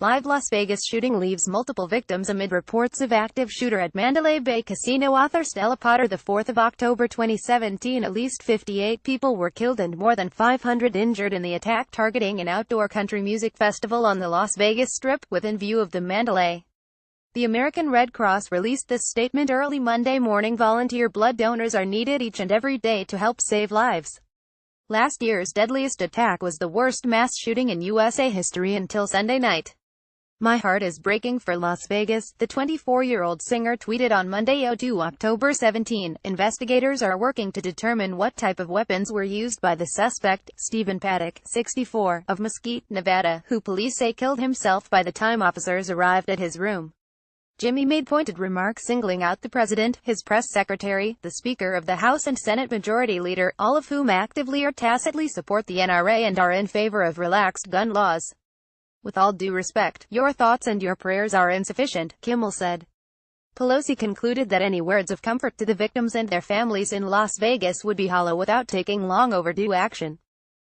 Live Las Vegas shooting leaves multiple victims amid reports of active shooter at Mandalay Bay Casino. Author Stella Potter. The 4th of October 2017, at least 58 people were killed and more than 500 injured in the attack targeting an outdoor country music festival on the Las Vegas Strip, within view of the Mandalay. The American Red Cross released this statement early Monday morning. Volunteer blood donors are needed each and every day to help save lives. Last year's deadliest attack was the worst mass shooting in USA history until Sunday night. "My heart is breaking for Las Vegas," the 24-year-old singer tweeted on Monday, 2 October 17. Investigators are working to determine what type of weapons were used by the suspect, Stephen Paddock, 64, of Mesquite, Nevada, who police say killed himself by the time officers arrived at his room. Jimmy made pointed remarks singling out the president, his press secretary, the Speaker of the House and Senate Majority Leader, all of whom actively or tacitly support the NRA and are in favor of relaxed gun laws. "With all due respect, your thoughts and your prayers are insufficient," Kimmel said. Pelosi concluded that any words of comfort to the victims and their families in Las Vegas would be hollow without taking long overdue action.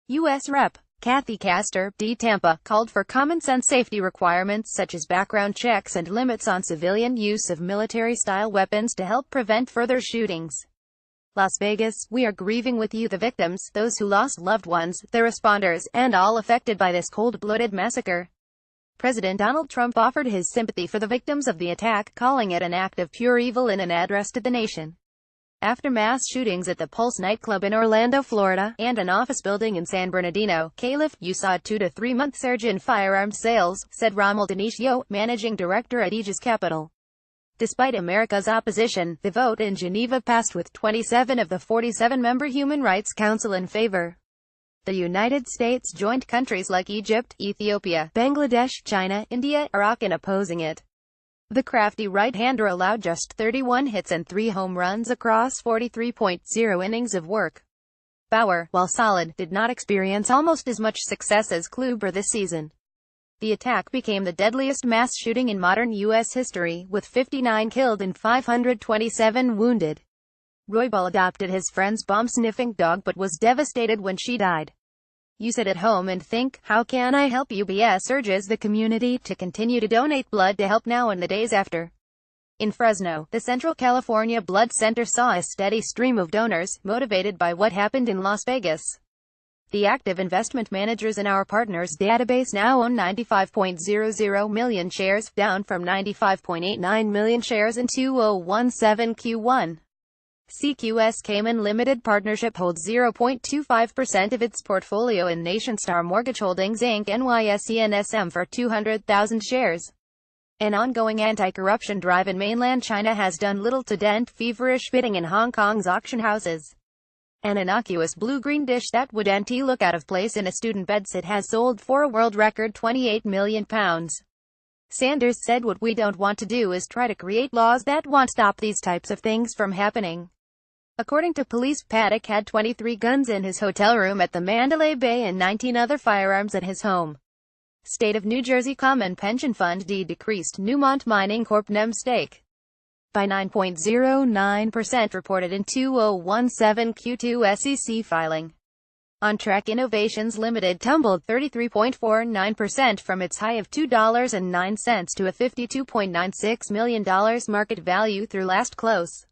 U.S. Rep. Kathy Castor, D. Tampa, called for common-sense safety requirements such as background checks and limits on civilian use of military-style weapons to help prevent further shootings. "Las Vegas, we are grieving with you, the victims, those who lost loved ones, the responders, and all affected by this cold-blooded massacre." President Donald Trump offered his sympathy for the victims of the attack, calling it an act of pure evil in an address to the nation. After mass shootings at the Pulse nightclub in Orlando, Florida, and an office building in San Bernardino, Calif, you saw a 2 to 3 month surge in firearms sales, said Rommel Dionisio, managing director at Aegis Capital. Despite America's opposition, the vote in Geneva passed with 27 of the 47-member Human Rights Council in favor. The United States joined countries like Egypt, Ethiopia, Bangladesh, China, India, Iraq in opposing it. The crafty right-hander allowed just 31 hits and 3 home runs across 43.0 innings of work. Bauer, while solid, did not experience almost as much success as Kluber this season. The attack became the deadliest mass shooting in modern U.S. history, with 59 killed and 527 wounded. Roybal adopted his friend's bomb-sniffing dog but was devastated when she died. "You sit at home and think, how can I help UBS urges the community to continue to donate blood to help now and the days after." In Fresno, the Central California Blood Center saw a steady stream of donors, motivated by what happened in Las Vegas. "The active investment managers in our partners database now own 95.00 million shares, down from 95.89 million shares in 2017 Q1. CQS Cayman Limited Partnership holds 0.25% of its portfolio in Nationstar Mortgage Holdings Inc. NYSE NSM for 200,000 shares. An ongoing anti-corruption drive in mainland China has done little to dent feverish bidding in Hong Kong's auction houses. An innocuous blue-green dish that would look out of place in a student bedsit has sold for a world record £28 million. Sanders said, "What we don't want to do is try to create laws that won't stop these types of things from happening." According to police, Paddock had 23 guns in his hotel room at the Mandalay Bay and 19 other firearms at his home. State of New Jersey Common Pension Fund D decreased Newmont Mining Corp. NEM stake by 9.09%, reported in 2017 Q2 SEC filing. On Track Innovations Limited tumbled 33.49% from its high of $2.09 to a $52.96 million market value through last close.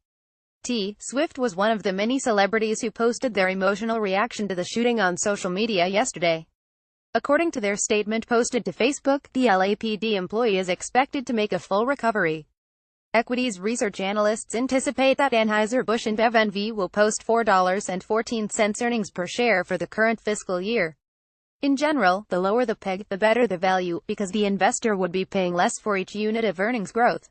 Swift was one of the many celebrities who posted their emotional reaction to the shooting on social media yesterday. According to their statement posted to Facebook, the LAPD employee is expected to make a full recovery. Equities research analysts anticipate that Anheuser-Busch InBev N.V. will post $4.14 earnings per share for the current fiscal year. In general, the lower the peg, the better the value, because the investor would be paying less for each unit of earnings growth.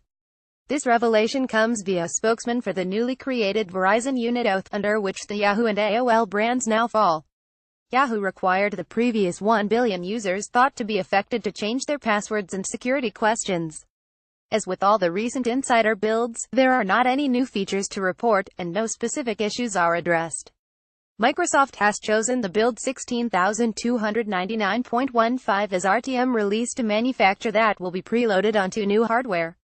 This revelation comes via a spokesman for the newly created Verizon unit Oath, under which the Yahoo and AOL brands now fall. Yahoo required the previous 1 billion users thought to be affected to change their passwords and security questions. As with all the recent insider builds, there are not any new features to report, and no specific issues are addressed. Microsoft has chosen the Build 16299.15 as RTM release to manufacture that will be preloaded onto new hardware.